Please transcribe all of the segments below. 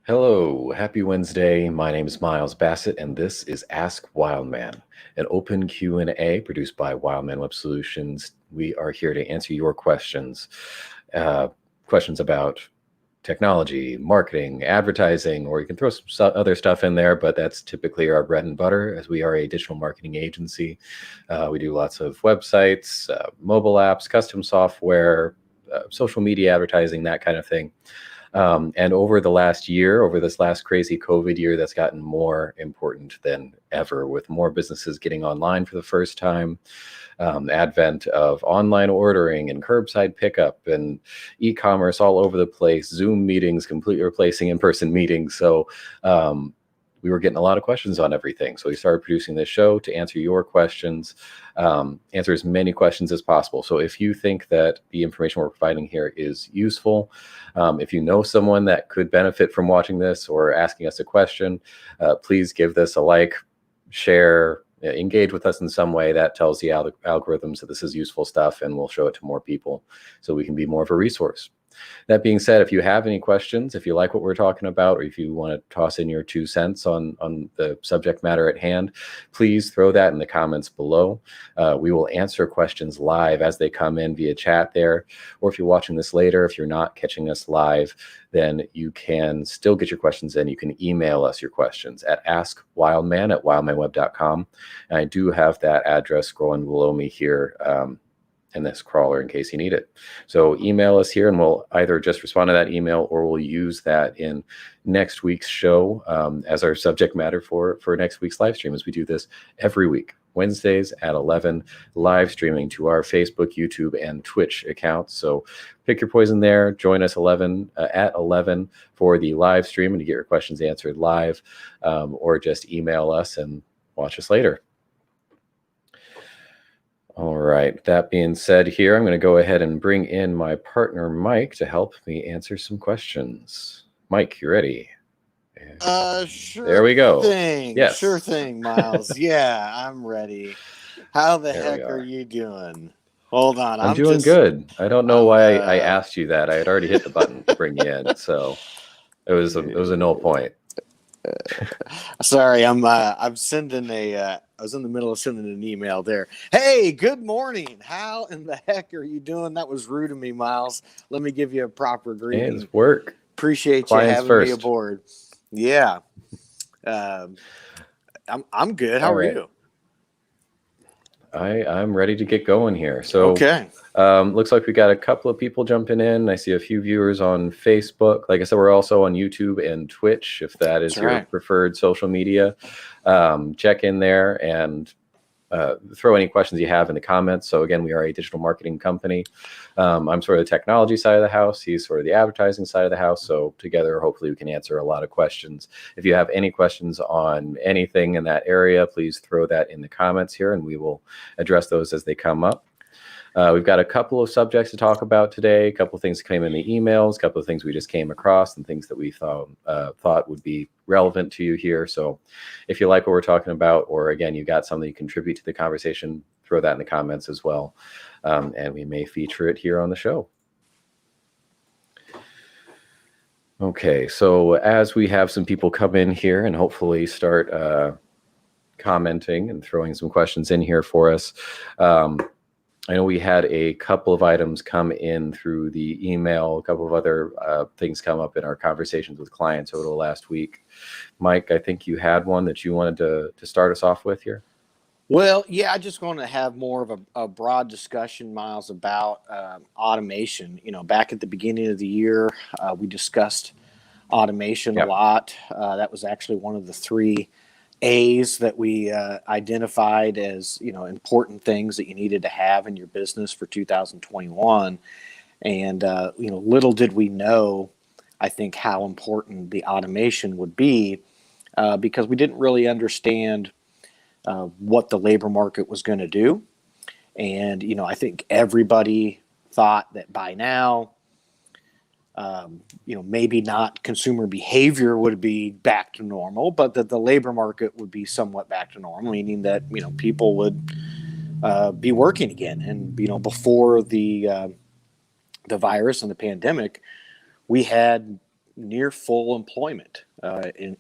Hello, happy Wednesday. My name is Miles Bassett, and this is Ask Wildman, an open Q&A produced by Wildman Web Solutions. We are here to answer your questions, uh, questions about technology, marketing, advertising, or you can throw some other stuff in there, but that's typically our bread and butter as we are a digital marketing agency. We do lots of websites, mobile apps, custom software, social media advertising, that kind of thing. And over the last year, over this last crazy COVID year, that's gotten more important than ever, with more businesses getting online for the first time, advent of online ordering and curbside pickup and e-commerce all over the place, Zoom meetings completely replacing in-person meetings. So we were getting a lot of questions on everything. So we started producing this show to answer your questions, answer as many questions as possible. So if you think that the information we're providing here is useful, if you know someone that could benefit from watching this or asking us a question, please give this a like, share, engage with us in some way. That tells the algorithms that this is useful stuff, and we'll show it to more people so we can be more of a resource. That being said, if you have any questions, if you like what we're talking about, or if you want to toss in your 2 cents on the subject matter at hand, please throw that in the comments below. We will answer questions live as they come in via chat there. Or if you're watching this later, if you're not catching us live, then you can still get your questions in. You can email us your questions at askwildman@wildmanweb.com. And I do have that address scrolling below me here in this crawler in case you need it. So email us here and we'll either just respond to that email or we'll use that in next week's show as our subject matter for next week's live stream, as we do this every week, Wednesdays at 11, live streaming to our Facebook, YouTube, and Twitch accounts. So pick your poison there. Join us at 11 for the live stream and to get your questions answered live, or just email us and watch us later. All right, that being said here, I'm going to go ahead and bring in my partner, Mike, to help me answer some questions. Mike, you ready? Sure. There we go. Yes. Sure thing, Miles. Yeah, I'm ready. How the There we heck are are. you doing? Hold on. I'm doing good. I don't know why I asked you that. I had already hit the button to bring you in, so it was a null point. Sorry, I'm sending I was in the middle of sending an email there. Hey, good morning. How in the heck are you doing? That was rude of me, Miles. Let me give you a proper greeting. It's work. Appreciate Clients you having first. me aboard. Yeah. I'm good. How are you? I'm ready to get going here. So okay. Looks like we got a couple of people jumping in. I see a few viewers on Facebook. Like I said, we're also on YouTube and Twitch, if that is your preferred social media. Check in there and throw any questions you have in the comments. So again, we are a digital marketing company. I'm sort of the technology side of the house. He's sort of the advertising side of the house. So together, hopefully we can answer a lot of questions. If you have any questions on anything in that area, please throw that in the comments here and we will address those as they come up. We've got a couple of subjects to talk about today, a couple of things that came in the emails, a couple of things we just came across and things that we thought would be relevant to you here. So if you like what we're talking about, or again, you got something to contribute to the conversation, throw that in the comments as well. And we may feature it here on the show. Okay, so as we have some people come in here and hopefully start commenting and throwing some questions in here for us, I know we had a couple of items come in through the email, a couple of other things come up in our conversations with clients over the last week. Mike, I think you had one that you wanted to start us off with here. Well, yeah, I just want to have more of a broad discussion, Miles, about automation. You know, back at the beginning of the year, we discussed automation a lot. That was actually one of the 3 A's that we identified as, important things that you needed to have in your business for 2021. And, little did we know, I think, how important the automation would be because we didn't really understand what the labor market was going to do. And, I think everybody thought that by now, maybe not consumer behavior would be back to normal, but that the labor market would be somewhat back to normal, meaning that, people would be working again. And, before the virus and the pandemic, we had near full employment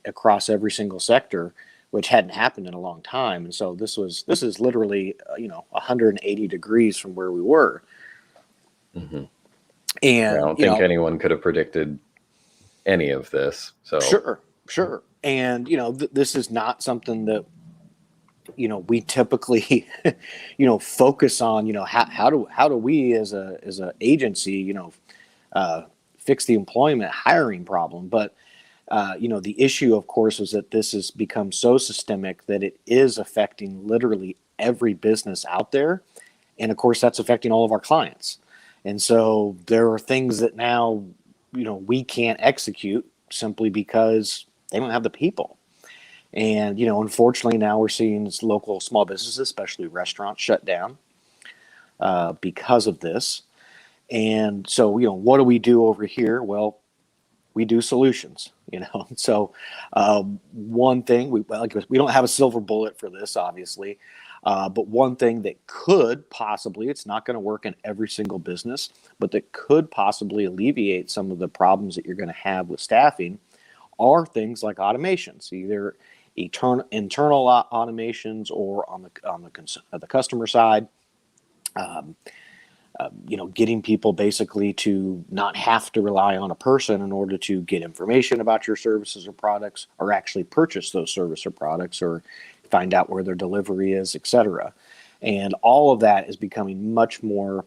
across every single sector, which hadn't happened in a long time. And so this is literally 180 degrees from where we were. Mm-hmm. And I don't think anyone could have predicted any of this. So sure. And this is not something that we typically focus on. How do we as a agency fix the employment hiring problem? But the issue, of course, is that this has become so systemic that it is affecting literally every business out there. And of course, that's affecting all of our clients. And so there are things that now, we can't execute simply because they don't have the people. And, unfortunately, now we're seeing local small businesses, especially restaurants, shut down because of this. And so, what do we do over here? Well, we do solutions, So one thing, we don't have a silver bullet for this, obviously. But one thing that could possibly, it's not going to work in every single business, but that could possibly alleviate some of the problems that you're going to have with staffing are things like automations, either internal automations or on the customer side. Getting people basically to not have to rely on a person in order to get information about your services or products, or actually purchase those services or products, or find out where their delivery is, etc. And all of that is becoming much more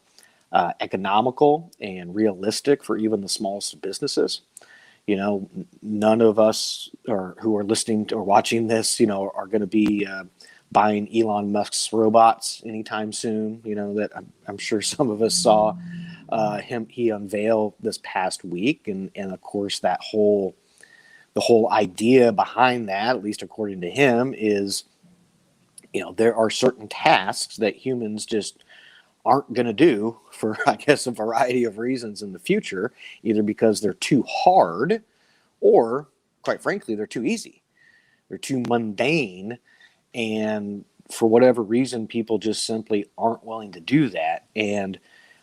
economical and realistic for even the smallest of businesses. None of us who are listening to or watching this, are going to be buying Elon Musk's robots anytime soon. That I'm sure some of us saw he unveiled this past week, and of course the whole idea behind that, at least according to him, is there are certain tasks that humans just aren't going to do for, I guess, a variety of reasons in the future, either because they're too hard or, quite frankly, they're too easy. They're too mundane. And for whatever reason, people just simply aren't willing to do that. And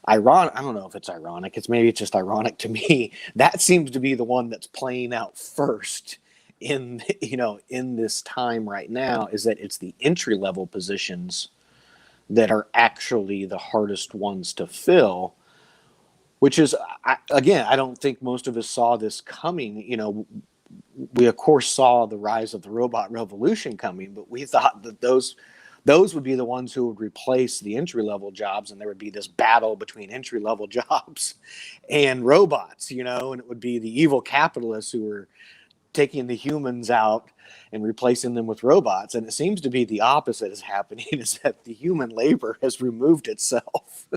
I don't know if it's ironic. It's just ironic to me. That seems to be the one that's playing out first in this time right now, is that it's the entry level positions that are actually the hardest ones to fill, which is, I don't think most of us saw this coming. We of course saw the rise of the robot revolution coming, but we thought that those would be the ones who would replace the entry level jobs, and there would be this battle between entry level jobs and robots, and it would be the evil capitalists who were taking the humans out and replacing them with robots. And it seems to be the opposite is happening, is that the human labor has removed itself,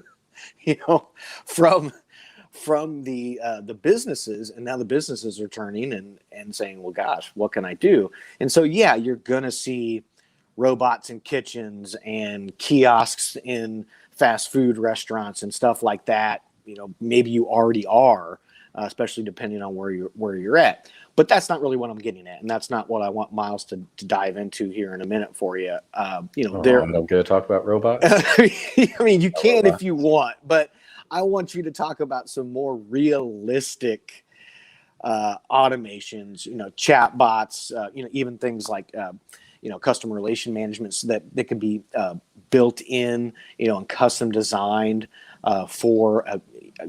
from the businesses, and now the businesses are turning and saying, well, gosh, what can I do? And so, yeah, you're going to see robots in kitchens and kiosks in fast food restaurants and stuff like that. Maybe you already are, especially depending on where you're at. But that's not really what I'm getting at, and that's not what I want Miles to dive into here in a minute for you. I'm not going to talk about robots. I mean, you can if you want, but I want you to talk about some more realistic automations, chat bots, even things like, customer relation management, so that they can be built in, and custom designed for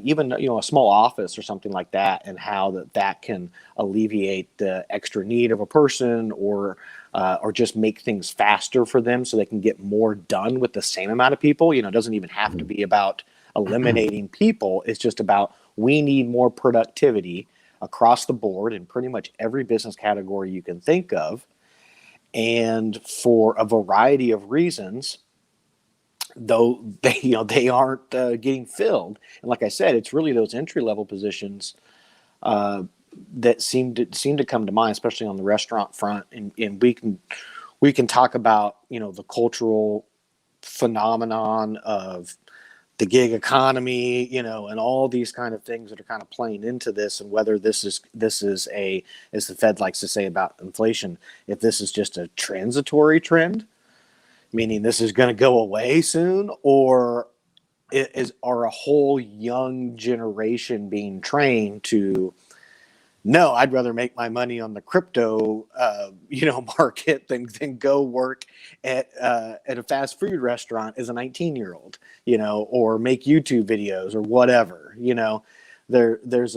even a small office or something like that, and how that can alleviate the extra need of a person, or just make things faster for them so they can get more done with the same amount of people. It doesn't even have to be about eliminating people. It's just about, we need more productivity across the board in pretty much every business category you can think of. And for a variety of reasons, though they aren't getting filled. And like I said, it's really those entry level positions that seem to come to mind, especially on the restaurant front. And we can talk about the cultural phenomenon of the gig economy, and all these kind of things that are kind of playing into this, and whether this is as the Fed likes to say about inflation, if this is just a transitory trend, meaning this is going to go away soon, or are a whole young generation being trained to no, I'd rather make my money on the crypto, market than go work at a fast food restaurant as a 19-year-old, or make YouTube videos or whatever. There's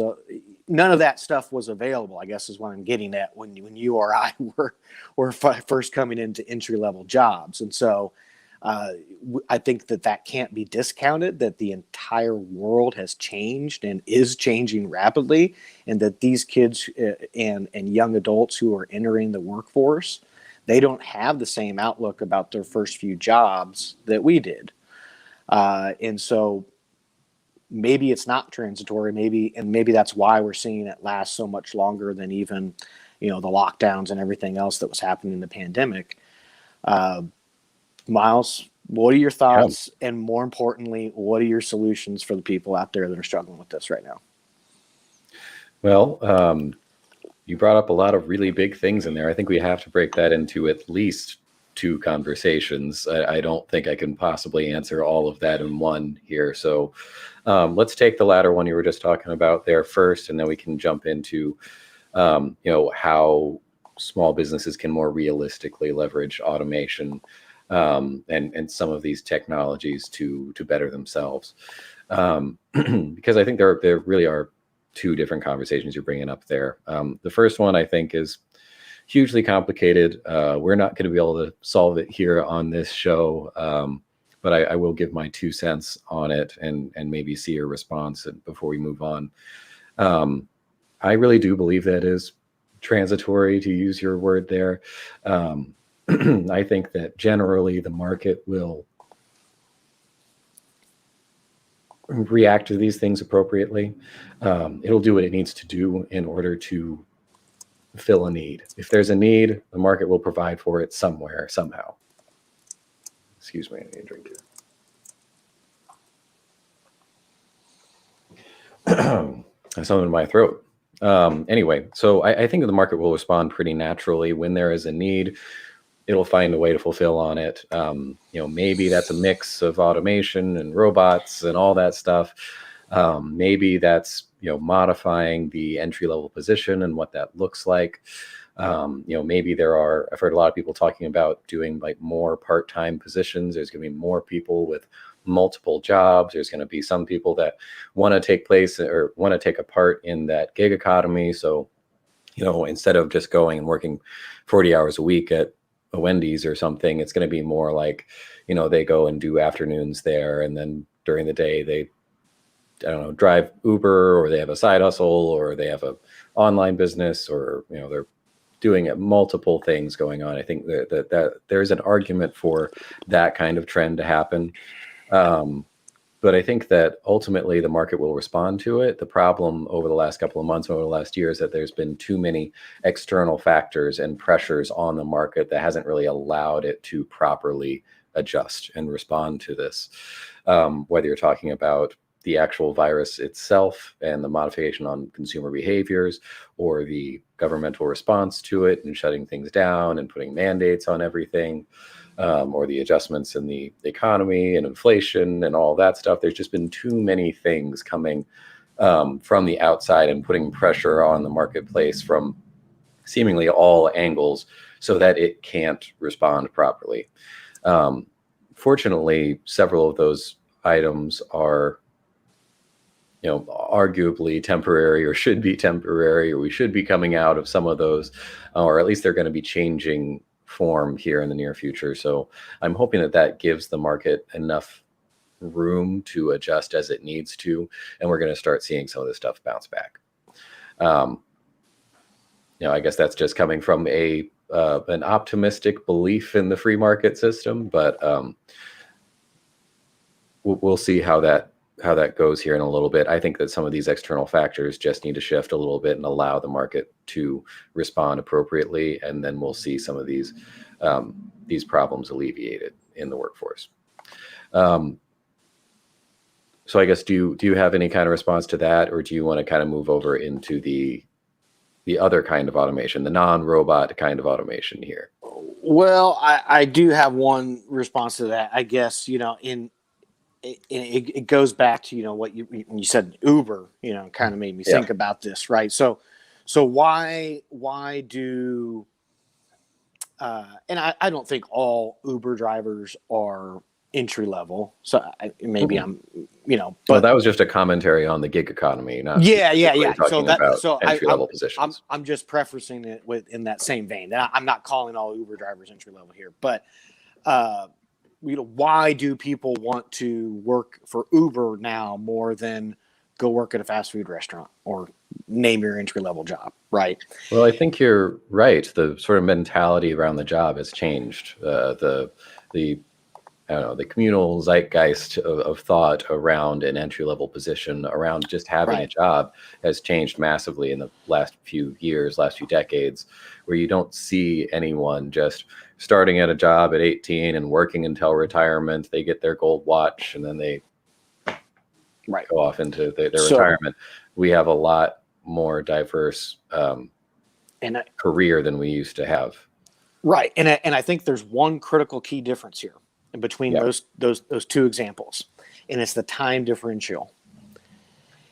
none of that stuff was available, I guess is what I'm getting at when you or I were first coming into entry level jobs. And so I think that can't be discounted, that the entire world has changed and is changing rapidly, and that these kids and young adults who are entering the workforce, they don't have the same outlook about their first few jobs that we did. And so maybe it's not transitory, maybe that's why we're seeing it last so much longer than even, the lockdowns and everything else that was happening in the pandemic. Miles, what are your thoughts? Yeah. And more importantly, what are your solutions for the people out there that are struggling with this right now? Well, you brought up a lot of really big things in there. I think we have to break that into at least 2 conversations. I don't think I can possibly answer all of that in one here. So let's take the latter one you were just talking about there first, and then we can jump into, how small businesses can more realistically leverage automation and some of these technologies to better themselves. Because I think there really are 2 different conversations you're bringing up there. The first one I think is hugely complicated. We're not going to be able to solve it here on this show, but I will give my 2 cents on it and maybe see your response before we move on. I really do believe that is transitory, to use your word there. I think that generally the market will react to these things appropriately. It'll do what it needs to do in order to fill a need. If there's a need, the market will provide for it somewhere, somehow. Excuse me, I need a drink here. Something in my throat. Anyway, so I think the market will respond pretty naturally when there is a need. It'll find a way to fulfill on it. Maybe that's a mix of automation and robots and all that stuff. Maybe that's, modifying the entry-level position and what that looks like. Maybe I've heard a lot of people talking about doing like more part-time positions. There's going to be more people with multiple jobs. There's going to be some people that want to take a part in that gig economy. So, instead of just going and working 40 hours a week at a Wendy's or something, it's going to be more like, they go and do afternoons there, and then during the day they, drive Uber, or they have a side hustle, or they have a online business, or they're doing multiple things going on. I think that there's an argument for that kind of trend to happen. But I think that ultimately the market will respond to it. The problem over the last couple of months, over the last year, is that there's been too many external factors and pressures on the market that hasn't really allowed it to properly adjust and respond to this. Whether you're talking about the actual virus itself and the modification on consumer behaviors, or the governmental response to it and shutting things down and putting mandates on everything, or the adjustments in the economy and inflation and all that stuff. There's just been too many things coming from the outside and putting pressure on the marketplace from seemingly all angles so that it can't respond properly. Fortunately, several of those items are arguably temporary, or should be temporary, or we should be coming out of some of those, or at least they're going to be changing form here in the near future. So I'm hoping that gives the market enough room to adjust as it needs to, and we're going to start seeing some of this stuff bounce back. I guess that's just coming from an optimistic belief in the free market system, but we'll see how that goes here in a little bit. I think that some of these external factors just need to shift a little bit and allow the market to respond appropriately, and then we'll see some of these problems alleviated in the workforce. So I guess, do you have any kind of response to that, or do you want to kind of move over into the other kind of automation, the non-robot kind of automation here? Well, I do have one response to that. I guess, it goes back to, what you said, Uber, kind of made me think about this, right? So So why do and I don't think all Uber drivers are entry level. So maybe I'm, but well, that was just a commentary on the gig economy, not yeah. talking about entry level positions. I'm just prefacing it in that same vein. I'm not calling all Uber drivers entry level here, but why do people want to work for Uber now more than go work at a fast food restaurant or name your entry level job, right? Well, I think you're right. The sort of mentality around the job has changed. I don't know, the communal zeitgeist of thought around an entry level position, around just having a job, has changed massively in the last few years, last few decades, where you don't see anyone just starting at a job at 18 and working until retirement. They get their gold watch and then they go off into their retirement. We have a lot more diverse career than we used to have. Right. And I think there's one critical key difference here in between those two examples. And it's the time differential.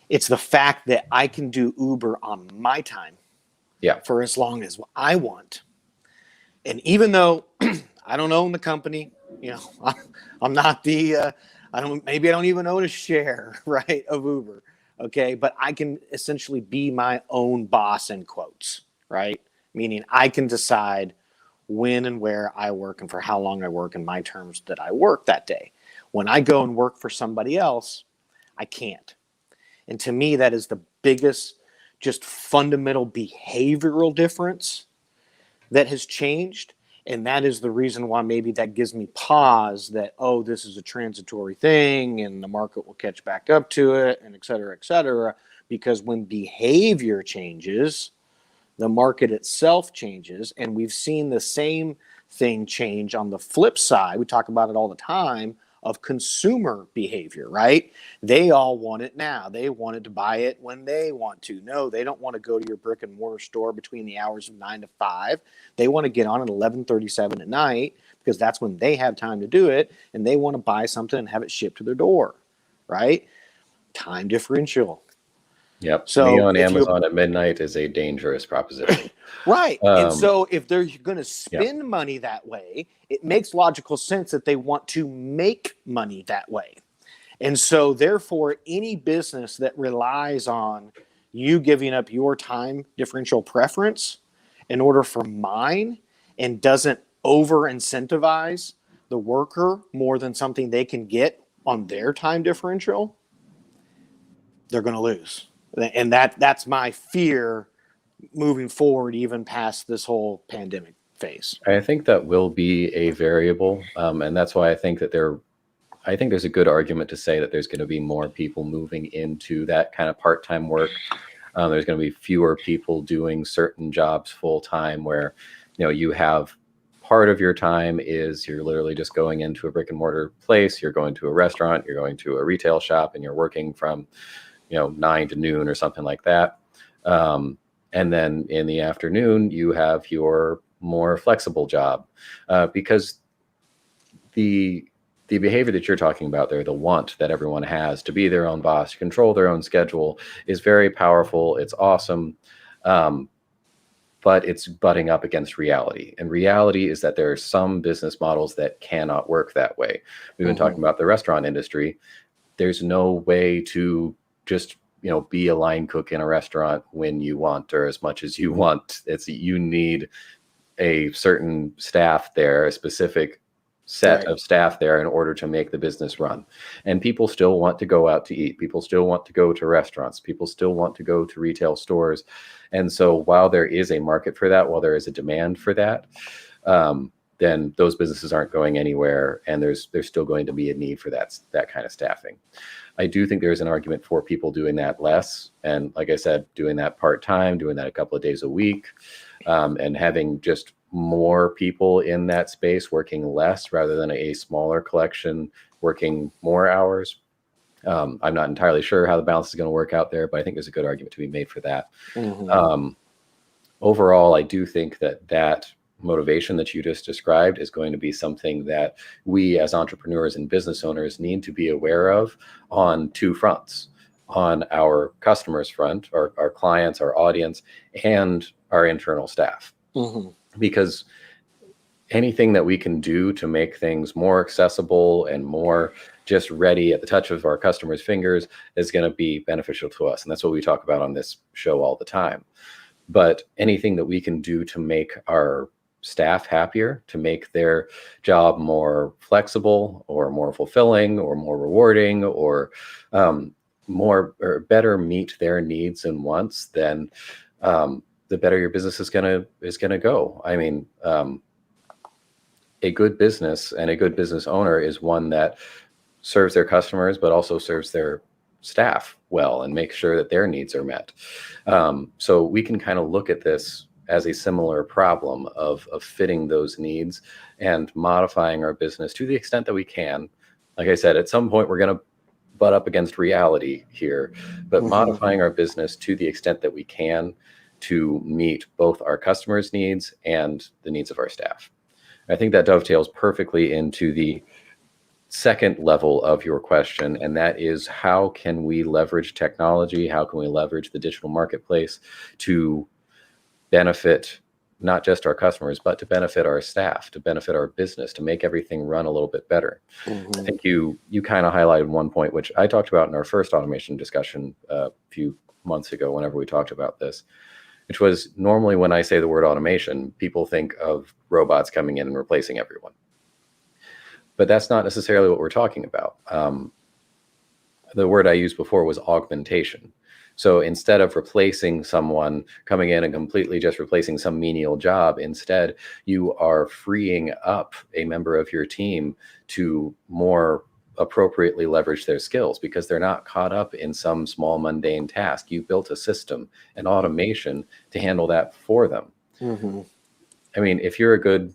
It's the fact that I can do Uber on my time for as long as I want. And even though I don't own the company, I'm not the maybe I don't even own a share, right, of Uber. Okay. But I can essentially be my own boss in quotes, right? Meaning I can decide when and where I work and for how long I work and my terms that I work that day. When I go and work for somebody else, I can't. And to me, that is the biggest, just fundamental behavioral difference that has changed. And that is the reason why maybe that gives me pause that, oh, this is a transitory thing and the market will catch back up to it and et cetera, because when behavior changes, the market itself changes. And we've seen the same thing change on the flip side. We talk about it all the time of consumer behavior, right? They all want it now. They wanted to buy it when they want to. No, they don't want to go to your brick and mortar store between the hours of 9 to 5. They want to get on at 11:37 at night because that's when they have time to do it. And they want to buy something and have it shipped to their door, right? Time differential. Yep. So me on Amazon at midnight is a dangerous proposition. Right. And so if they're going to spend money that way, it makes logical sense that they want to make money that way. And so therefore, any business that relies on you giving up your time differential preference in order for mine and doesn't over incentivize the worker more than something they can get on their time differential, they're going to lose. And that's my fear moving forward, even past this whole pandemic phase. I think that will be a variable. And that's why I think that I think there's a good argument to say that there's going to be more people moving into that kind of part-time work. There's going to be fewer people doing certain jobs full-time where, you have part of your time is you're literally just going into a brick and mortar place. You're going to a restaurant, you're going to a retail shop, and you're working from 9 to noon or something like that. And then in the afternoon, you have your more flexible job because the behavior that you're talking about there, the want that everyone has to be their own boss, to control their own schedule, is very powerful. It's awesome. But it's butting up against reality. And reality is that there are some business models that cannot work that way. We've been talking about the restaurant industry. There's no way to just be a line cook in a restaurant when you want or as much as you want. You need a certain staff there, a specific set of staff there in order to make the business run. And people still want to go out to eat. People still want to go to restaurants. People still want to go to retail stores. And so while there is a market for that, while there is a demand for that, then those businesses aren't going anywhere, and there's still going to be a need for that kind of staffing. I do think there's an argument for people doing that less, and like I said, doing that part-time, doing that a couple of days a week, and having just more people in that space working less rather than a smaller collection working more hours. I'm not entirely sure how the balance is going to work out there, but I think there's a good argument to be made for that. Overall, I do think that motivation that you just described is going to be something that we as entrepreneurs and business owners need to be aware of on two fronts. on our customers front, our clients, our audience, and our internal staff. Because anything that we can do to make things more accessible and more just ready at the touch of our customers' fingers is going to be beneficial to us. And that's what we talk about on this show all the time. But anything that we can do to make our staff happier, to make their job more flexible or more fulfilling or more rewarding or more or better meet their needs and wants, then the better your business is gonna go. I mean, a good business and a good business owner is one that serves their customers, but also serves their staff well and make sure that their needs are met. So we can kind of look at this as a similar problem of fitting those needs and modifying our business to the extent that we can. Like I said, at some point we're going to butt up against reality here, but modifying our business to the extent that we can to meet both our customers' needs and the needs of our staff. I think that dovetails perfectly into the second level of your question, and that is, how can we leverage technology? How can we leverage the digital marketplace to benefit not just our customers, but to benefit our staff, to benefit our business, to make everything run a little bit better? I think you kind of highlighted one point, which I talked about in our first automation discussion a few months ago, whenever we talked about this, which was, normally when I say the word automation, people think of robots coming in and replacing everyone. But that's not necessarily what we're talking about. The word I used before was augmentation. So instead of replacing someone, coming in and completely just replacing some menial job, instead you are freeing up a member of your team to more appropriately leverage their skills because they're not caught up in some small mundane task. You built a system, an automation to handle that for them. I mean, if you're a good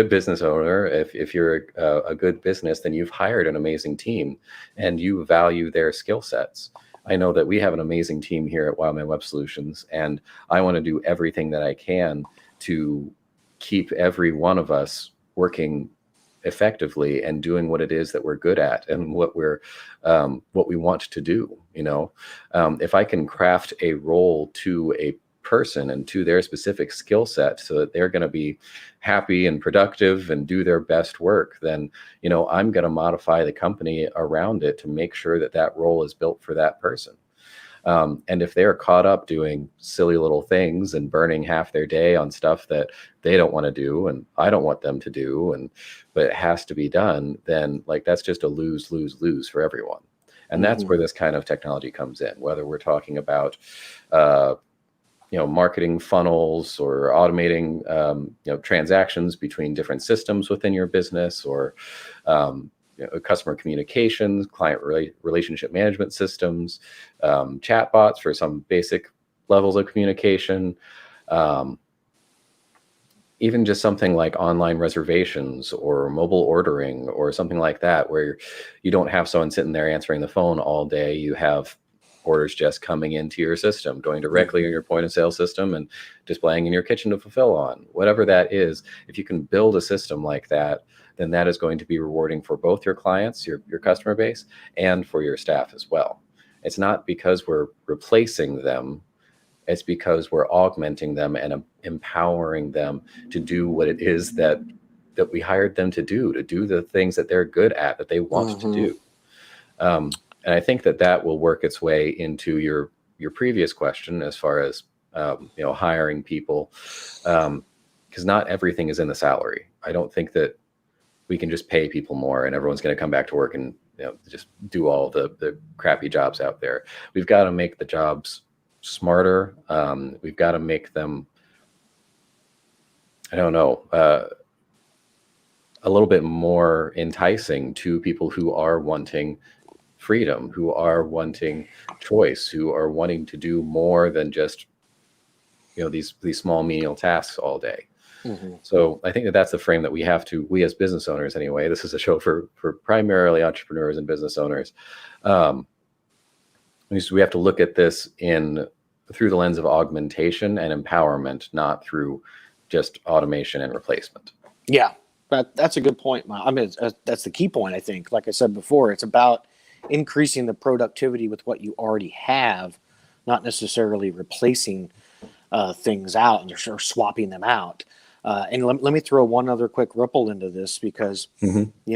business owner, if you're a good business, then you've hired an amazing team and you value their skill sets. I know that we have an amazing team here at Wildman Web Solutions, and I want to do everything that I can to keep every one of us working effectively and doing what it is that we're good at and what we want to do. You know, if I can craft a role to a person and to their specific skill set so that they're going to be happy and productive and do their best work, then, you know, I'm going to modify the company around it to make sure that that role is built for that person. And if they're caught up doing silly little things and burning half their day on stuff that they don't want to do and I don't want them to do, but it has to be done, then like that's just a lose, lose, lose for everyone. And that's where this kind of technology comes in, whether we're talking about marketing funnels or automating, transactions between different systems within your business, or customer communications, client relationship management systems, chatbots for some basic levels of communication, even just something like online reservations or mobile ordering or something like that, where you don't have someone sitting there answering the phone all day. You have orders just coming into your system, going directly in your point of sale system and displaying in your kitchen to fulfill on. Whatever that is, if you can build a system like that, then that is going to be rewarding for both your clients, your customer base, and for your staff as well. It's not because we're replacing them, it's because we're augmenting them and empowering them to do what it is that we hired them to do the things that they're good at, that they want to do. And I think that will work its way into your previous question as far as hiring people, because not everything is in the salary. I don't think that we can just pay people more and everyone's going to come back to work and just do all the crappy jobs out there. We've got to make the jobs smarter. We've got to make them, a little bit more enticing to people who are wanting freedom, who are wanting choice, who are wanting to do more than just these small menial tasks all day. So I think that's the frame that we as business owners anyway, this is a show for primarily entrepreneurs and business owners, we have to look at this through the lens of augmentation and empowerment, not through just automation and replacement. Yeah, that's a good point. I mean, that's the key point. I think, like I said before, it's about increasing the productivity with what you already have, not necessarily replacing things out or swapping them out. And let me throw one other quick ripple into this, because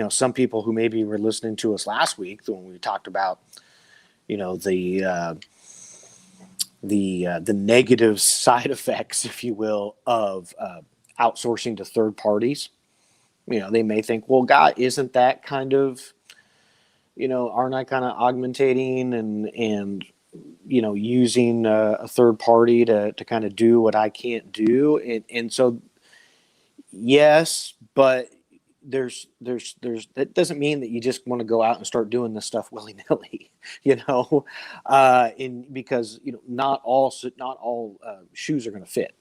some people who maybe were listening to us last week when we talked about the negative side effects, if you will, of outsourcing to third parties. They may think, well, God, isn't that kind of, aren't I kind of augmentating and using a third party to kind of do what I can't do? And so, yes, but that doesn't mean that you just want to go out and start doing this stuff willy-nilly, because not all shoes are going to fit.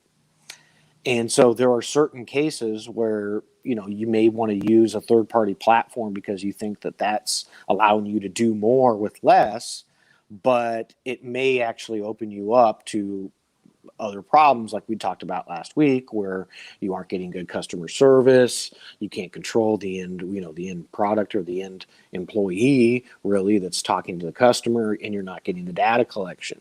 And so there are certain cases where you may want to use a third-party platform because you think that that's allowing you to do more with less, but it may actually open you up to other problems like we talked about last week, where you aren't getting good customer service, you can't control the end product or the end employee really that's talking to the customer, and you're not getting the data collection.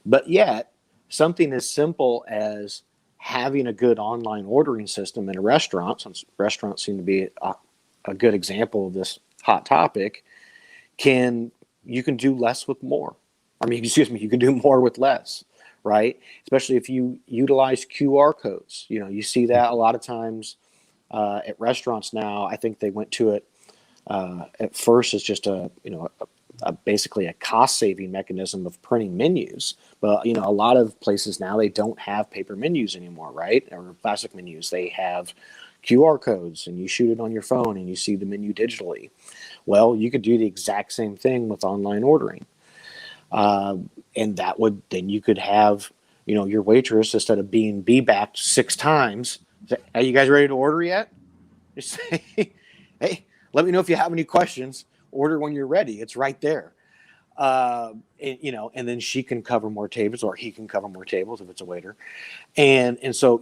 But yet something as simple as having a good online ordering system in a restaurant, since restaurants seem to be a good example of this hot topic, you can do less with more. You can do more with less, right? Especially if you utilize QR codes. You see that a lot of times at restaurants now. I think they went to it at first as just basically a cost-saving mechanism of printing menus. But a lot of places now, they don't have paper menus anymore, right? Or plastic menus. They have QR codes, and you shoot it on your phone and you see the menu digitally. Well, you could do the exact same thing with online ordering. And then you could have, your waitress, instead of being backed 6 times, say, "Are you guys ready to order yet?" Just say, "Hey, let me know if you have any questions. Order when you're ready. It's right there." And then she can cover more tables, or he can cover more tables if it's a waiter. And so,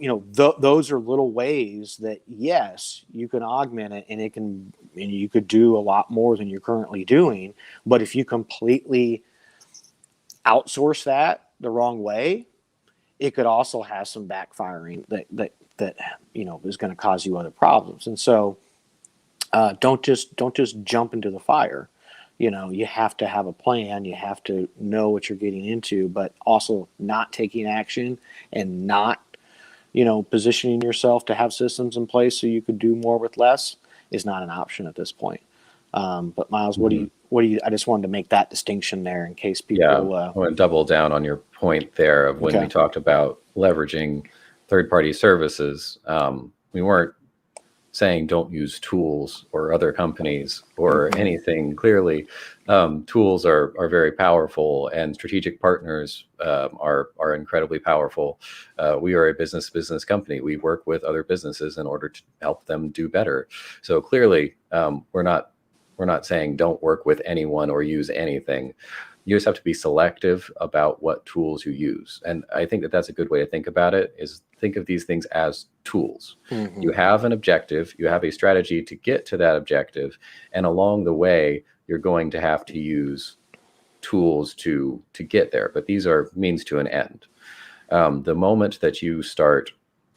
those are little ways that, yes, you can augment it, and you could do a lot more than you're currently doing. But if you completely outsource that the wrong way, it could also have some backfiring that is going to cause you other problems. And so, don't just jump into the fire. You have to have a plan. You have to know what you're getting into, but also not taking action and not, positioning yourself to have systems in place so you could do more with less is not an option at this point. But Miles, what do you, I just wanted to make that distinction there in case people. I want to double down on your point there of when we talked about leveraging third-party services. We weren't saying don't use tools or other companies or anything. Clearly, tools are very powerful, and strategic partners are incredibly powerful. We are a business company. We work with other businesses in order to help them do better. So clearly, we're not saying don't work with anyone or use anything. You just have to be selective about what tools you use. And I think that that's a good way to think about it, is think of these things as tools. You have an objective, you have a strategy to get to that objective, and along the way, you're going to have to use tools to get there. But these are means to an end. The moment that you start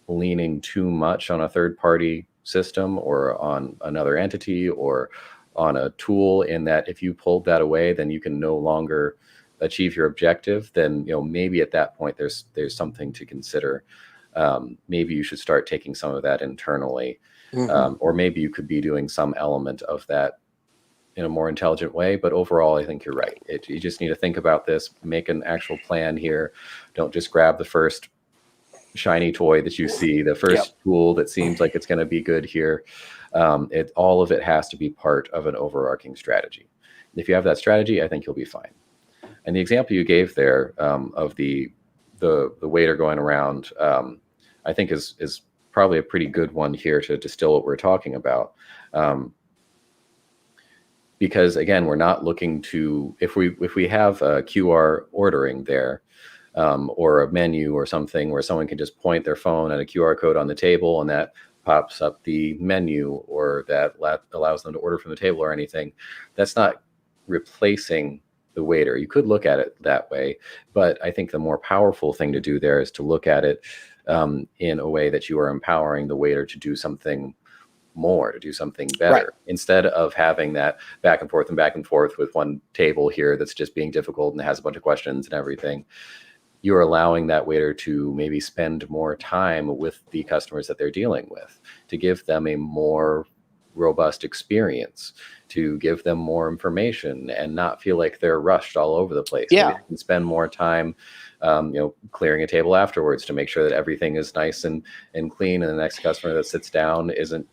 leaning too much on a third-party system or on another entity or on a tool, in that if you pulled that away, then you can no longer achieve your objective, then maybe at that point there's something to consider. Maybe you should start taking some of that internally, or maybe you could be doing some element of that in a more intelligent way. But overall, I think you're right. You just need to think about this, make an actual plan here. Don't just grab the first shiny toy that you see, the first tool that seems like it's going to be good here. All of it has to be part of an overarching strategy. If you have that strategy, I think you'll be fine. And the example you gave there of the waiter going around, I think is probably a pretty good one here to distill what we're talking about. Because again, we're not looking to, if we have a QR ordering there, or a menu or something where someone can just point their phone at a QR code on the table and that pops up the menu, or that allows them to order from the table or anything, that's not replacing the waiter. You could look at it that way, but I think the more powerful thing to do there is to look at it in a way that you are empowering the waiter to do something more, to do something better, Right. instead of having that back and forth with one table here that's just being difficult and has a bunch of questions and everything. You're allowing that waiter to maybe spend more time with the customers that they're dealing with, to give them a more robust experience, to give them more information and not feel like they're rushed all over the place. Yeah. Maybe they can spend more time, clearing a table afterwards to make sure that everything is nice and clean, and the next customer that sits down isn't,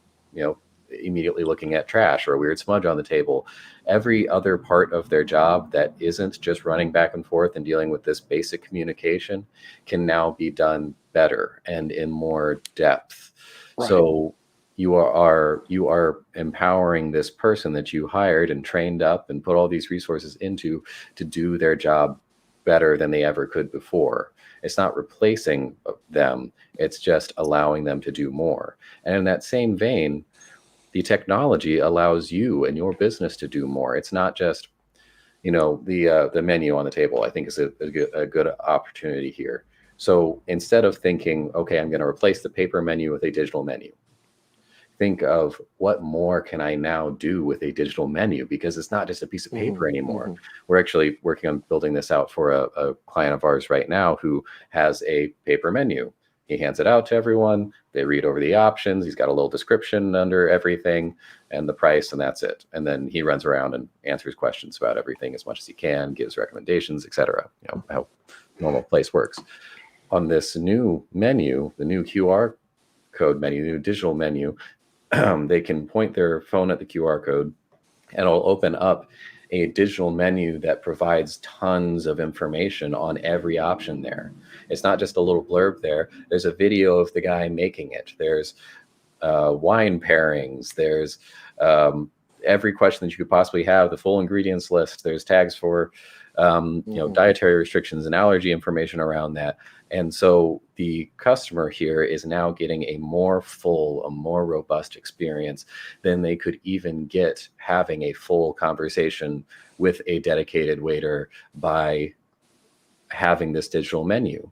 immediately looking at trash or a weird smudge on the table. Every other part of their job that isn't just running back and forth and dealing with this basic communication can now be done better and in more depth. Right. So you are empowering this person that you hired and trained up and put all these resources into to do their job better than they ever could before. It's not replacing them, it's just allowing them to do more. And in that same vein, the technology allows you and your business to do more. It's not just, the menu on the table, I think, is a good opportunity here. So instead of thinking, okay, I'm going to replace the paper menu with a digital menu, think of what more can I now do with a digital menu, because it's not just a piece of paper anymore. We're actually working on building this out for a client of ours right now who has a paper menu. He hands it out to everyone. They read over the options. He's got a little description under everything and the price, and that's it. And then he runs around and answers questions about everything as much as he can, gives recommendations, etc. How normal place works. On this new menu, the new QR code menu, the new digital menu, they can point their phone at the QR code and it'll open up a digital menu that provides tons of information on every option there. It's not just a little blurb there. There's a video of the guy making it. There's wine pairings. There's every question that you could possibly have, the full ingredients list. There's tags for dietary restrictions and allergy information around that. And so the customer here is now getting a more full, a more robust experience than they could even get having a full conversation with a dedicated waiter by having this digital menu.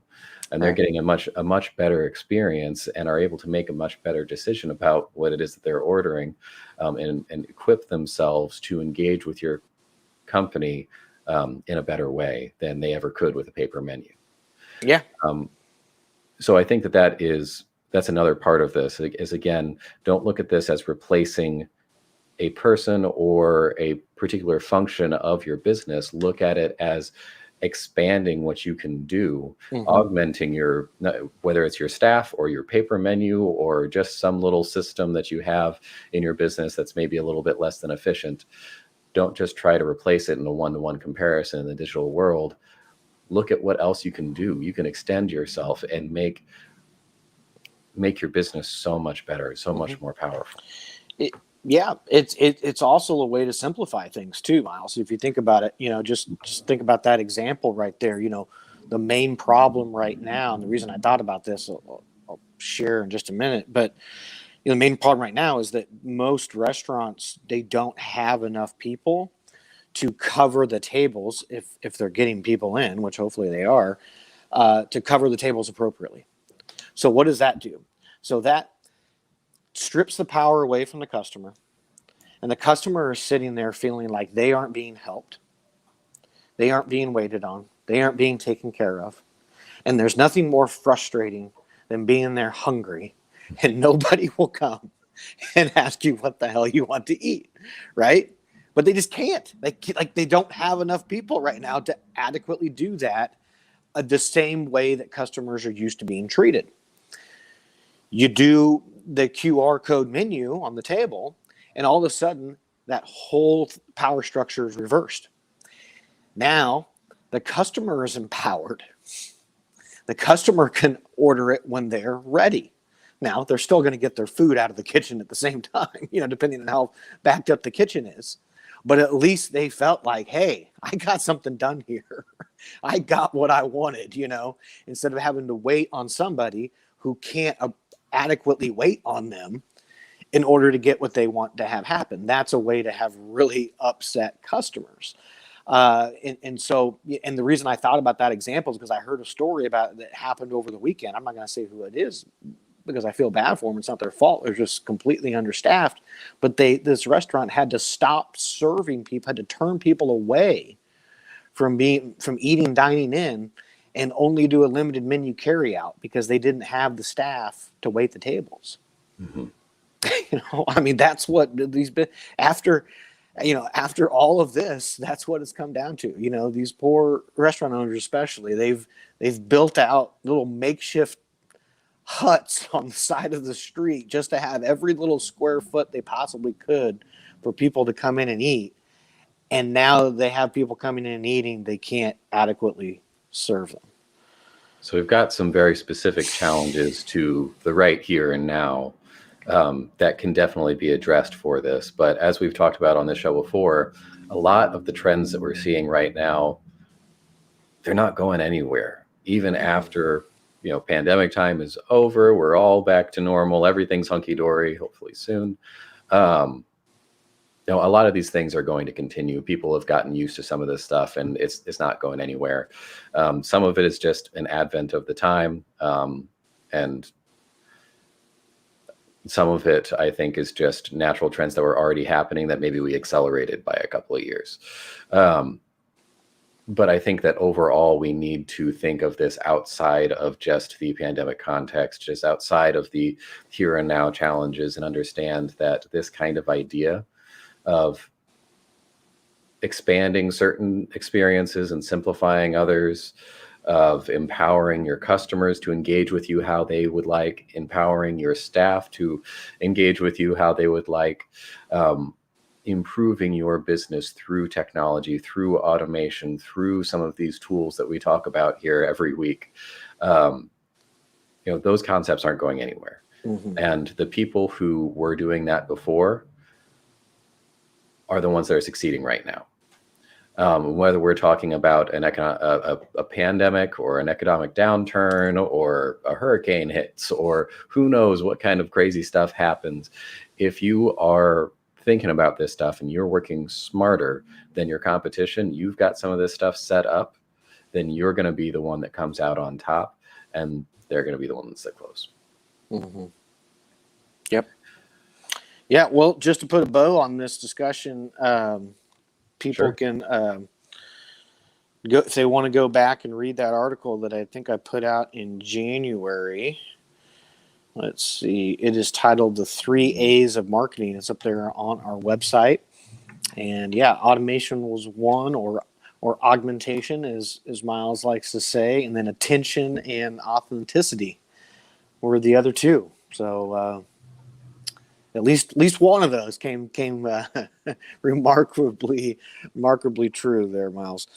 And they're getting a much better experience and are able to make a much better decision about what it is that they're ordering, and equip themselves to engage with your company in a better way than they ever could with a paper menu. Yeah. So I think that's another part of this is, again, don't look at this as replacing a person or a particular function of your business. Look at it as expanding what you can do, augmenting whether it's your staff or your paper menu or just some little system that you have in your business that's maybe a little bit less than efficient. Don't just try to replace it in a one-to-one comparison in the digital world. Look at what else you can do. You can extend yourself and make your business so much better, so much more powerful. It's also a way to simplify things too, Miles. If you think about it, just think about that example right there. The main problem right now, and the reason I thought about this, I'll share in just a minute, but the main problem right now is that most restaurants, they don't have enough people to cover the tables if they're getting people in, which hopefully they are, to cover the tables appropriately. So what does that do? So that strips the power away from the customer, and the customer is sitting there feeling like they aren't being helped. They aren't being waited on. They aren't being taken care of. And there's nothing more frustrating than being there hungry and nobody will come and ask you what the hell you want to eat, right? But they just can't. They don't have enough people right now to adequately do that the same way that customers are used to being treated. You do the QR code menu on the table, and all of a sudden, that whole power structure is reversed. Now, the customer is empowered. The customer can order it when they're ready. Now, they're still going to get their food out of the kitchen at the same time, depending on how backed up the kitchen is. But at least they felt like, hey, I got something done here. I got what I wanted, instead of having to wait on somebody who can't adequately wait on them in order to get what they want to have happen. That's a way to have really upset customers. And the reason I thought about that example is because I heard a story about that happened over the weekend. I'm not going to say who it is because I feel bad for them. It's not their fault. They're just completely understaffed. But this restaurant had to stop serving people, had to turn people away from eating, dining in, and only do a limited menu carry out because they didn't have the staff to wait the tables. Mm-hmm. I mean, that's what after all of this, that's what it's come down to. These poor restaurant owners, especially, they've built out little makeshift huts on the side of the street just to have every little square foot they possibly could for people to come in and eat. And now they have people coming in and eating, they can't adequately serve them. So we've got some very specific challenges to the right here and now that can definitely be addressed for this. But as we've talked about on this show before, a lot of the trends that we're seeing right now, they're not going anywhere. Even after, pandemic time is over, we're all back to normal. Everything's hunky-dory, hopefully soon. A lot of these things are going to continue. People have gotten used to some of this stuff, and it's not going anywhere. Some of it is just an advent of the time, and some of it, I think, is just natural trends that were already happening that maybe we accelerated by a couple of years. But I think that overall, we need to think of this outside of just the pandemic context, just outside of the here and now challenges, and understand that this kind of idea of expanding certain experiences and simplifying others, of empowering your customers to engage with you how they would like, empowering your staff to engage with you how they would like, improving your business through technology, through automation, through some of these tools that we talk about here every week. Those concepts aren't going anywhere. Mm-hmm. And the people who were doing that before are the ones that are succeeding right now. Whether we're talking about a pandemic or an economic downturn or a hurricane hits or who knows what kind of crazy stuff happens, if you are thinking about this stuff and you're working smarter than your competition, you've got some of this stuff set up, then you're going to be the one that comes out on top, and they're going to be the ones that close. Mm-hmm. Yep. Yeah. Well, just to put a bow on this discussion, people sure. can go if they want to go back and read that article that I think I put out in January. Let's see. It is titled "The 3 A's of Marketing." It's up there on our website. And yeah, automation was one, or augmentation, as Miles likes to say, and then attention and authenticity were the other two. So at least one of those came remarkably true there, Miles.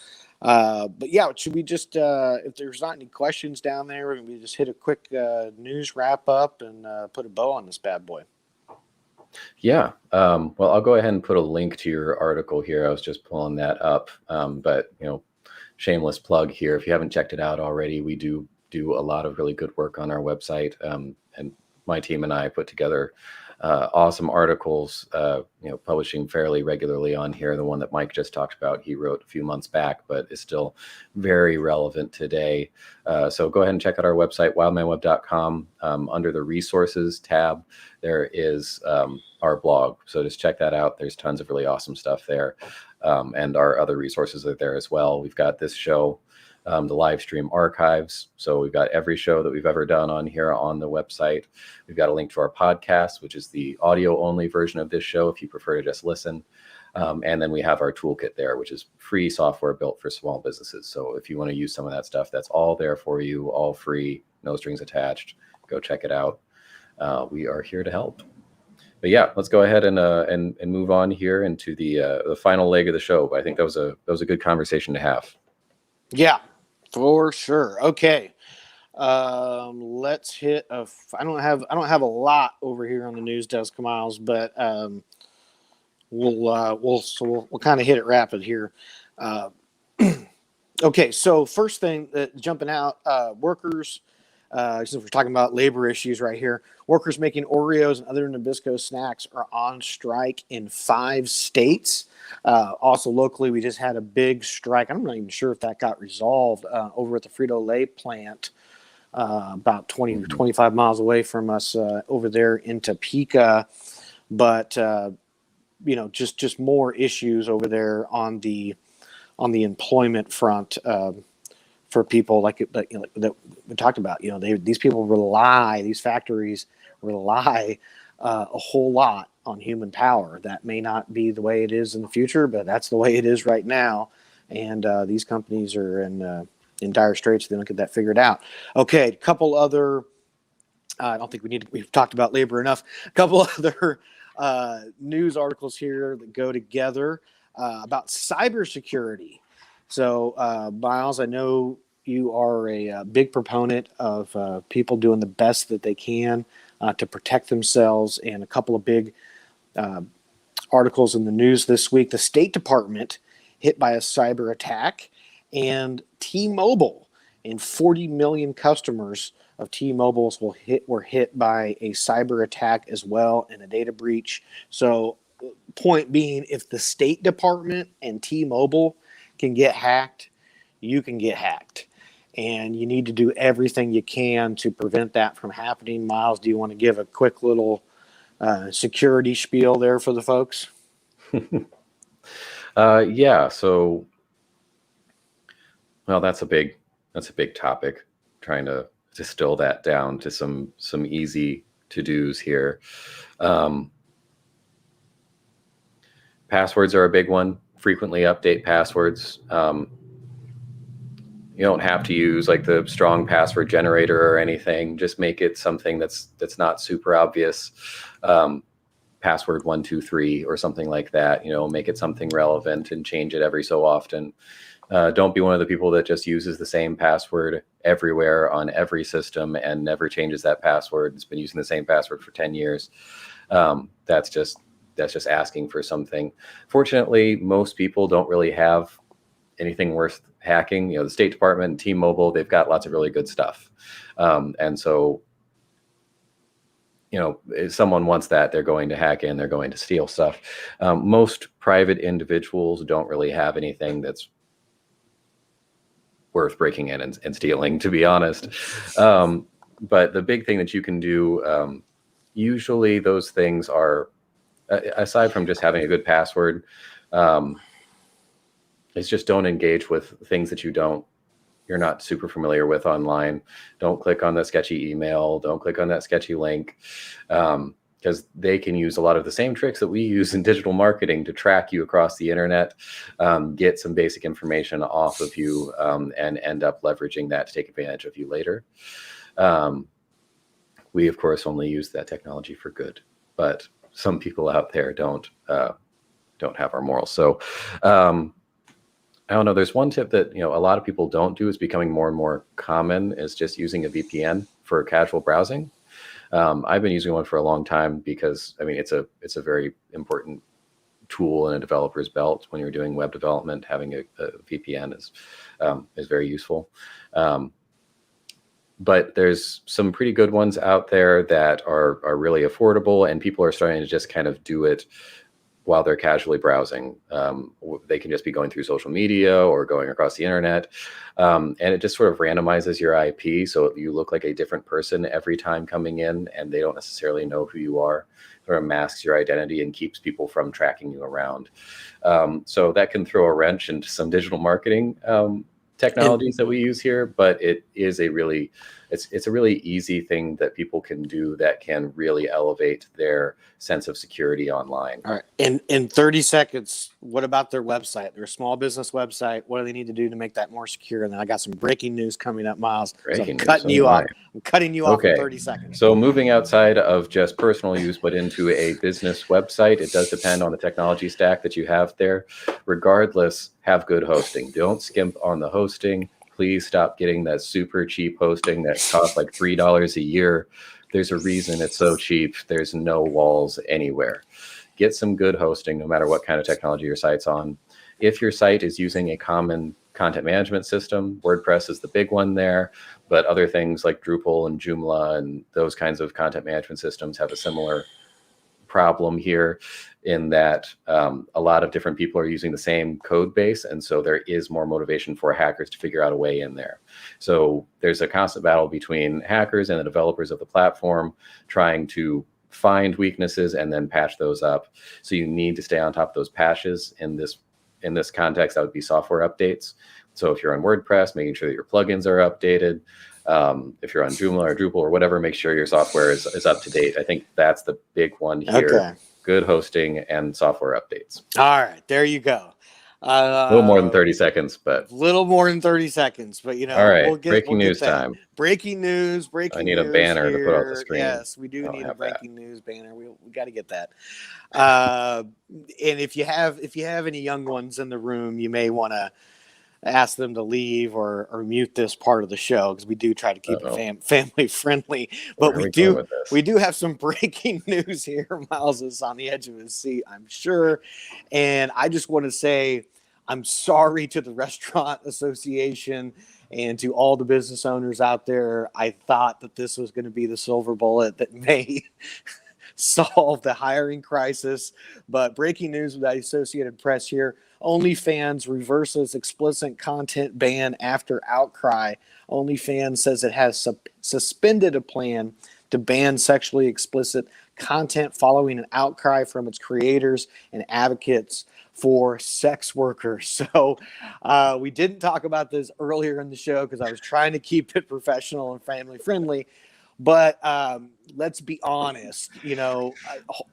But yeah, should we just, if there's not any questions down there, we just hit a quick news wrap up and put a bow on this bad boy? Yeah. Well, I'll go ahead and put a link to your article here. I was just pulling that up. But, shameless plug here. If you haven't checked it out already, we do a lot of really good work on our website. And my team and I put together awesome articles, publishing fairly regularly on here. The one that Mike just talked about, he wrote a few months back, but is still very relevant today. So go ahead and check out our website, wildmanweb.com. Under the resources tab, there is our blog. So just check that out. There's tons of really awesome stuff there. And our other resources are there as well. We've got this show, the live stream archives. So we've got every show that we've ever done on here on the website. We've got a link to our podcast, which is the audio only version of this show if you prefer to just listen. And then we have our toolkit there, which is free software built for small businesses. So if you want to use some of that stuff, that's all there for you, all free, no strings attached. Go check it out. We are here to help. But yeah, let's go ahead and move on here into the final leg of the show. But I think that was a good conversation to have. Yeah. For sure. Okay. Let's hit I don't have a lot over here on the news desk, Miles, but we'll kind of hit it rapid here. Okay. So first thing that jumping out, workers since we're talking about labor issues right here, workers making Oreos and other Nabisco snacks are on strike in 5 states. Also locally, we just had a big strike. I'm not even sure if that got resolved over at the Frito-Lay plant about 20 or 25 miles away from us over there in Topeka. But, just more issues over there on the employment front for people that we talked about. These factories rely a whole lot on human power. That may not be the way it is in the future, but that's the way it is right now. And these companies are in dire straits if they don't get that figured out. Okay, a couple other. I don't think we've talked about labor enough. A couple other news articles here that go together about cybersecurity. So, Miles, I know you are a big proponent of people doing the best that they can to protect themselves. And a couple of big articles in the news this week: the State Department hit by a cyber attack, and T-Mobile and 40 million customers of T-Mobile's were hit by a cyber attack as well, and a data breach. So, point being, if the State Department and T-Mobile can get hacked, you can get hacked. And you need to do everything you can to prevent that from happening. Miles, do you want to give a quick little security spiel there for the folks? Yeah. So, well, that's a big topic. Trying to distill that down to some easy to-dos here. Passwords are a big one. Frequently update passwords. You don't have to use like the strong password generator or anything. Just make it something that's not super obvious. Password 123 or something like that. Make it something relevant and change it every so often. Don't be one of the people that just uses the same password everywhere on every system and never changes that password. It's been using the same password for 10 years. That's just asking for something. Fortunately, most people don't really have anything worth hacking. The State Department and T-Mobile, they've got lots of really good stuff. And so, if someone wants that, they're going to hack in, they're going to steal stuff. Most private individuals don't really have anything that's worth breaking in and stealing, to be honest. But the big thing that you can do, usually those things are, aside from just having a good password, is just don't engage with things that you're not super familiar with online. Don't click on the sketchy email. Don't click on that sketchy link, because they can use a lot of the same tricks that we use in digital marketing to track you across the internet, get some basic information off of you, and end up leveraging that to take advantage of you later. We, of course, only use that technology for good, but some people out there don't have our morals. So, I don't know. There's one tip that a lot of people don't do. Is becoming more and more common, is just using a VPN for casual browsing. I've been using one for a long time because it's a very important tool in a developer's belt. When you're doing web development, having a VPN is very useful. But there's some pretty good ones out there that are really affordable, and people are starting to just kind of do it while they're casually browsing. They can just be going through social media or going across the internet. And it just sort of randomizes your IP. So you look like a different person every time coming in, and they don't necessarily know who you are. It sort of masks your identity and keeps people from tracking you around. So that can throw a wrench into some digital marketing technologies that we use here, but it is it's a really easy thing that people can do that can really elevate their sense of security online. All right. In 30 seconds, what about their website, their small business website? What do they need to do to make that more secure? And then I got some breaking news coming up, Miles. I'm cutting you off in 30 seconds. So moving outside of just personal use, but into a business website, it does depend on the technology stack that you have there. Regardless, have good hosting. Don't skimp on the hosting. Please stop getting that super cheap hosting that costs like $3 a year. There's a reason it's so cheap. There's no walls anywhere. Get some good hosting, no matter what kind of technology your site's on. If your site is using a common content management system. WordPress is the big one there, but other things like Drupal and Joomla and those kinds of content management systems have a similar problem here, in that a lot of different people are using the same code base, and so there is more motivation for hackers to figure out a way in there. So there's a constant battle between hackers and the developers of the platform trying to find weaknesses and then patch those up. So you need to stay on top of those patches. In this context, that would be software updates. So if you're on WordPress, making sure that your plugins are updated. If you're on Joomla or Drupal or whatever, make sure your software is up to date. I think that's the big one here. Okay. Good hosting and software updates. All right, there you go. A little more than 30 seconds, but little more than 30 seconds. But all right, breaking news time. Breaking news. I need a banner to put on the screen. Yes, we do need a breaking news banner. We got to get that. And if you have any young ones in the room, you may want to ask them to leave or mute this part of the show, because we do try to keep it family friendly. But we do have some breaking news here. Miles is on the edge of his seat, I'm sure. And I just want to say I'm sorry to the Restaurant Association and to all the business owners out there. I thought that this was going to be the silver bullet that may solve the hiring crisis. But breaking news with the Associated Press here: OnlyFans reverses explicit content ban after outcry. OnlyFans says it has suspended a plan to ban sexually explicit content following an outcry from its creators and advocates for sex workers. So we didn't talk about this earlier in the show because I was trying to keep it professional and family friendly. But let's be honest,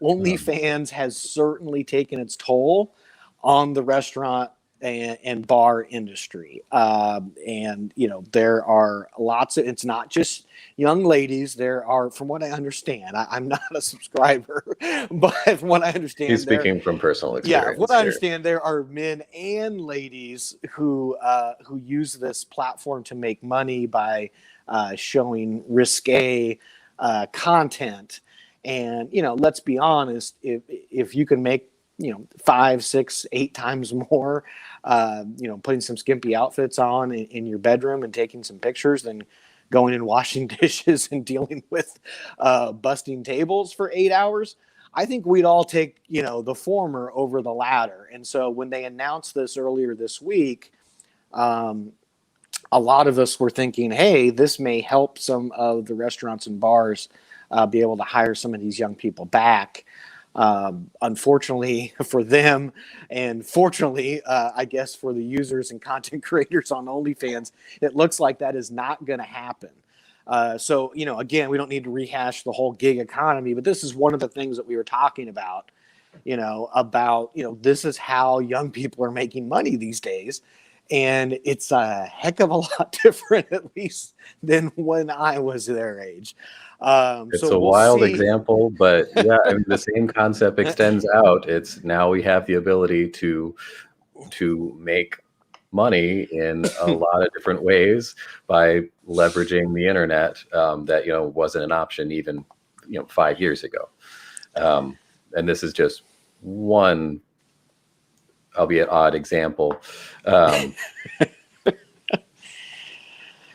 OnlyFans has certainly taken its toll on the restaurant and bar industry. And there are lots of, it's not just young ladies. There are, from what I understand, I'm not a subscriber, but from what I understand, he's speaking from personal experience. Yeah, what I understand, there are men and ladies who use this platform to make money by showing risque content. And, let's be honest, if you can make 5, 6, 8 times more, putting some skimpy outfits on in your bedroom and taking some pictures than going and washing dishes and dealing with busting tables for 8 hours, I think we'd all take, the former over the latter. And so when they announced this earlier this week, a lot of us were thinking, hey, this may help some of the restaurants and bars be able to hire some of these young people back. Unfortunately for them, and fortunately, I guess, for the users and content creators on OnlyFans, it looks like that is not going to happen. So, again, we don't need to rehash the whole gig economy, but this is one of the things that we were talking about, this is how young people are making money these days. And it's a heck of a lot different, at least, than when I was their age. It's a wild example, but yeah, the same concept extends out. It's now we have the ability to make money in a lot of different ways by leveraging the internet that wasn't an option even 5 years ago. And this is just one, albeit odd, example.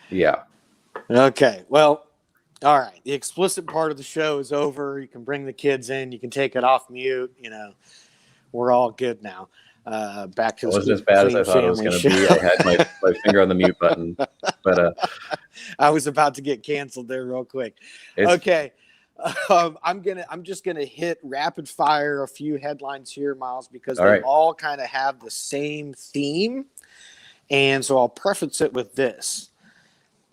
Yeah. Okay. Well, all right. The explicit part of the show is over. You can bring the kids in. You can take it off mute. We're all good now. Back to the wasn't as bad as I thought it was going to be. I had my finger on the mute button, but I was about to get canceled there real quick. Okay. I'm just gonna hit rapid fire a few headlines here, Miles, because they all kind of have the same theme, and so I'll preface it with this: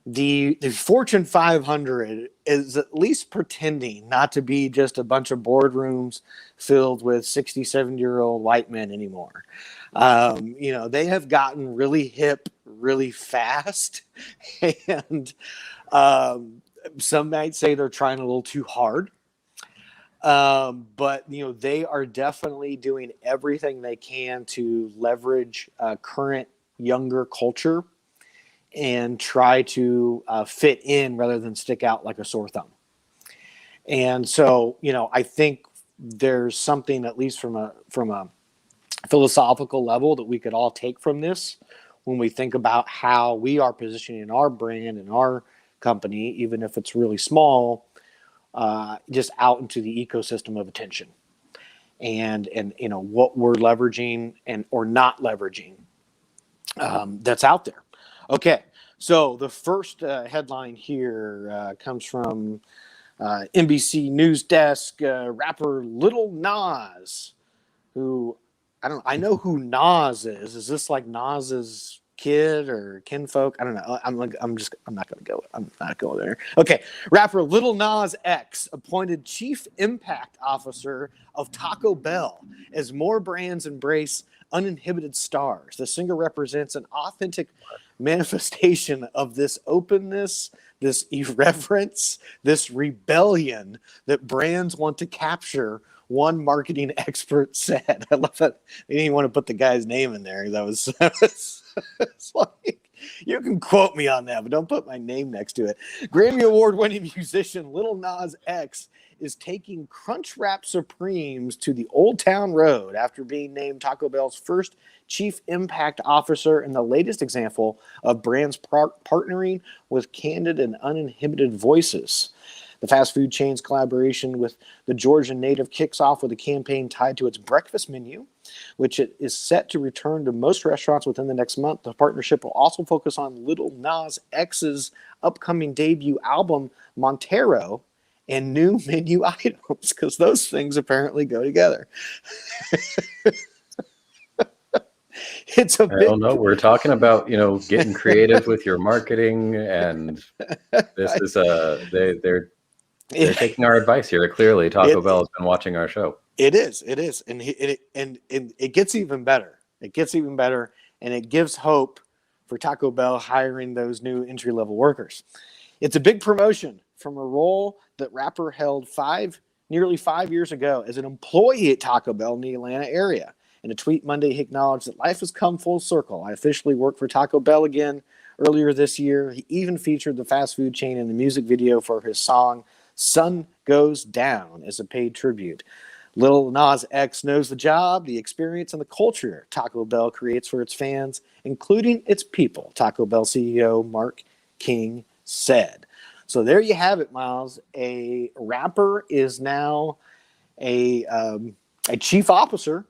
the Fortune 500 is at least pretending not to be just a bunch of boardrooms filled with 67-year-old white men anymore. They have gotten really hip really fast, and some might say they're trying a little too hard. But, they are definitely doing everything they can to leverage current younger culture and try to fit in rather than stick out like a sore thumb. And so, I think there's something, at least from a philosophical level, that we could all take from this, when we think about how we are positioning our brand and our company, even if it's really small, just out into the ecosystem of attention, and what we're leveraging and or not leveraging, that's out there. Okay, so the first headline here comes from NBC News Desk. Rapper Little Nas, who I know who Nas is. Is this like Nas's kid or kinfolk? I don't know. I'm not going there. Okay. Rapper Little Nas X appointed Chief Impact Officer of Taco Bell as more brands embrace uninhibited stars. The singer represents an authentic manifestation of this openness, this irreverence, this rebellion that brands want to capture, one marketing expert said. I love that they didn't even want to put the guy's name in there. That was it's like, you can quote me on that, but don't put my name next to it. Grammy Award-winning musician Little Nas X is taking Crunchwrap Supremes to the Old Town Road after being named Taco Bell's first Chief Impact Officer and the latest example of brands partnering with candid and uninhibited voices. The fast food chain's collaboration with the Georgian native kicks off with a campaign tied to its breakfast menu, which it is set to return to most restaurants within the next month. The partnership will also focus on Little Nas X's upcoming debut album, Montero, and new menu items, because those things apparently go together. It's a I don't know. We're talking about, getting creative with your marketing, and this is they're taking our advice here. Clearly, Taco Bell has been watching our show. It is, and it gets even better. It gets even better, and it gives hope for Taco Bell hiring those new entry-level workers. It's a big promotion from a role that rapper held nearly 5 years ago as an employee at Taco Bell in the Atlanta area. In a tweet Monday, he acknowledged that life has come full circle. I officially work for Taco Bell again earlier this year. He even featured the fast food chain in the music video for his song Sun Goes Down as a paid tribute. Little Nas X knows the job, the experience, and the culture Taco Bell creates for its fans, including its people, Taco Bell CEO Mark King said. So there you have it, Miles. A rapper is now a chief officer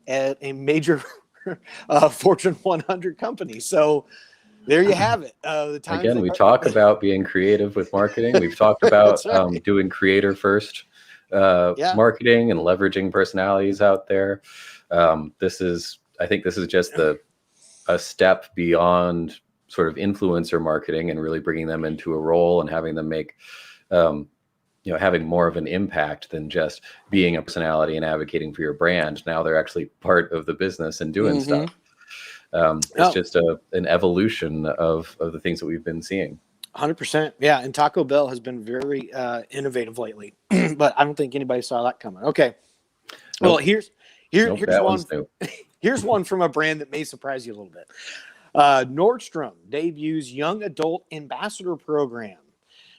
at a major Fortune 100 company. So there you have it. Again, we talk about being creative with marketing. We've talked about right. Doing creator first marketing and leveraging personalities out there. I think this is just a step beyond sort of influencer marketing and really bringing them into a role and having them make, having more of an impact than just being a personality and advocating for your brand. Now they're actually part of the business and doing stuff. It's just an evolution of the things that we've been seeing. 100%. Yeah. And Taco Bell has been very innovative lately, but I don't think anybody saw that coming. Okay. Well, here's one from a brand that may surprise you a little bit. Nordstrom debuts young adult ambassador program.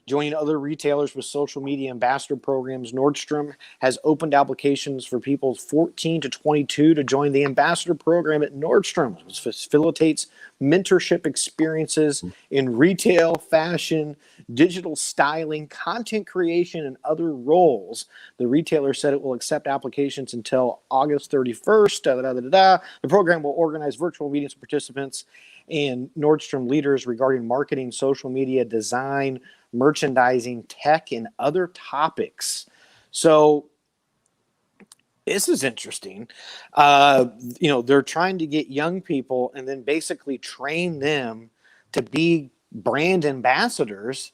Joining other retailers with social media ambassador programs, Nordstrom has opened applications for people 14 to 22 to join the ambassador program at Nordstrom, which facilitates mentorship experiences in retail, fashion, digital styling, content creation, and other roles. The retailer said it will accept applications until August 31st. The program will organize virtual meetings with participants and Nordstrom leaders regarding marketing, social media, design, merchandising, tech, and other topics. So this is interesting. They're trying to get young people and then basically train them to be brand ambassadors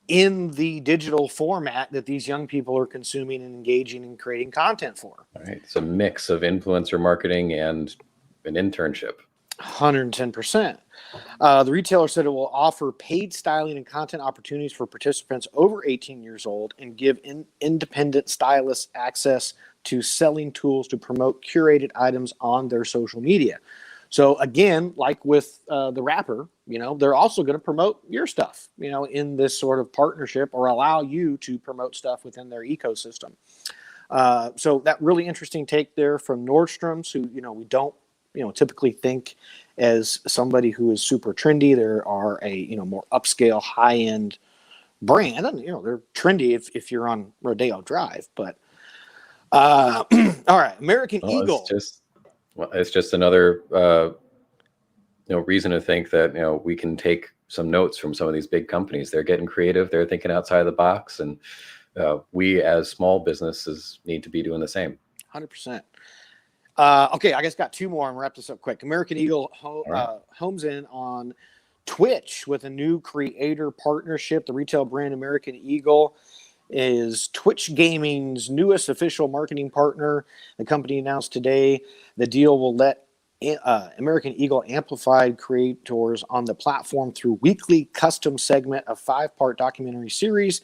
in the digital format that these young people are consuming and engaging and creating content for. All right. It's a mix of influencer marketing and an internship. 110%. The retailer said it will offer paid styling and content opportunities for participants over 18 years old and give independent stylists access to selling tools to promote curated items on their social media. So again, like with the rapper, they're also going to promote your stuff, in this sort of partnership, or allow you to promote stuff within their ecosystem. So that really interesting take there from Nordstrom's, who, we don't typically think as somebody who is super trendy. There are a more upscale, high end brand, and they're trendy if you're on Rodeo Drive. But all right, American Eagle. It's just another reason to think that we can take some notes from some of these big companies. They're getting creative. They're thinking outside the box, and we as small businesses need to be doing the same. 100%. Okay, I guess got two more and wrap this up quick. American Eagle homes in on Twitch with a new creator partnership. The retail brand American Eagle is Twitch Gaming's newest official marketing partner. The company announced today the deal will let American Eagle amplified creators on the platform through weekly custom segment of 5-part documentary series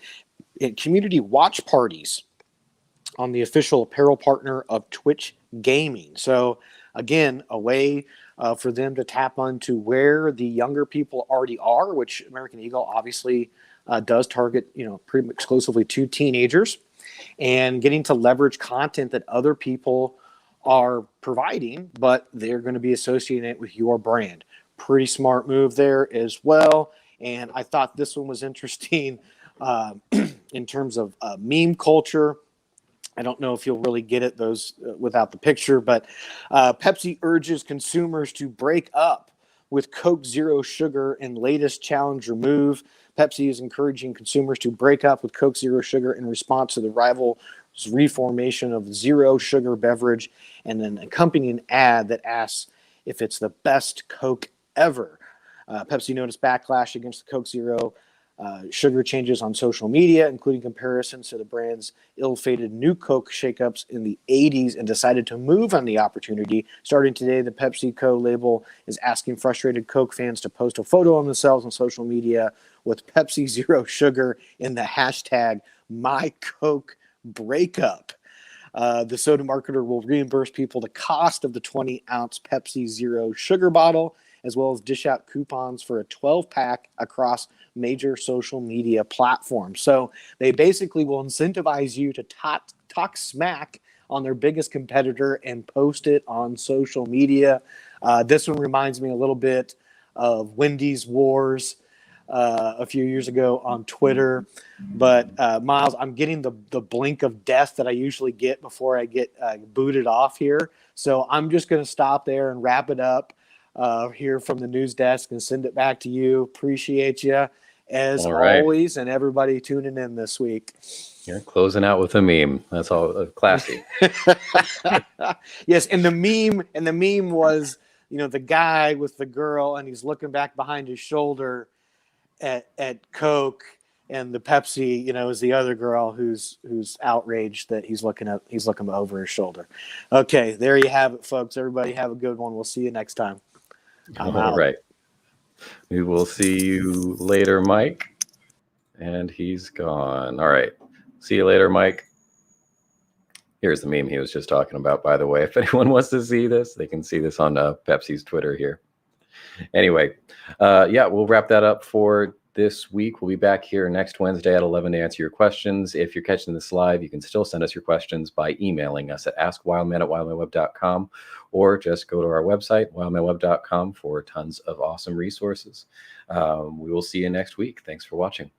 and community watch parties on the official apparel partner of Twitch Gaming. So again, a way for them to tap onto where the younger people already are, which American Eagle obviously does target, pretty exclusively to teenagers, and getting to leverage content that other people are providing, but they're going to be associating it with your brand. Pretty smart move there as well. And I thought this one was interesting in terms of meme culture. I don't know if you'll really get it those without the picture, but Pepsi urges consumers to break up with Coke Zero Sugar in latest challenger move. Pepsi is encouraging consumers to break up with Coke Zero Sugar in response to the rival's reformation of zero sugar beverage and an accompanying ad that asks if it's the best Coke ever. Pepsi noticed backlash against the Coke Zero sugar changes on social media, including comparisons to the brand's ill-fated New Coke shakeups in the 80s, and decided to move on the opportunity. Starting today, the PepsiCo label is asking frustrated Coke fans to post a photo of themselves on social media with Pepsi Zero Sugar in the hashtag #MyCokeBreakup. The soda marketer will reimburse people the cost of the 20-ounce Pepsi Zero Sugar bottle, as well as dish out coupons for a 12-pack across major social media platforms. So they basically will incentivize you to talk smack on their biggest competitor and post it on social media. This one reminds me a little bit of Wendy's Wars a few years ago on Twitter. But Miles, I'm getting the blink of death that I usually get before I get booted off here. So I'm just going to stop there and wrap it up here from the news desk and send it back to you. Appreciate you as always, and everybody tuning in this week. You're closing out with a meme. That's all classy. Yes, and the meme was, the guy with the girl, and he's looking back behind his shoulder at Coke, and the Pepsi, is the other girl who's outraged that he's looking over his shoulder. Okay, there you have it, folks. Everybody have a good one. We'll see you next time. All right. We will see you later, Mike. And he's gone. All right. See you later, Mike. Here's the meme he was just talking about, by the way. If anyone wants to see this, they can see this on Pepsi's Twitter here. Anyway, we'll wrap that up for this week. We'll be back here next Wednesday at 11 to answer your questions. If you're catching this live, you can still send us your questions by emailing us at askwildman@wildmanweb.com, or just go to our website, wildmanweb.com, for tons of awesome resources. We will see you next week. Thanks for watching.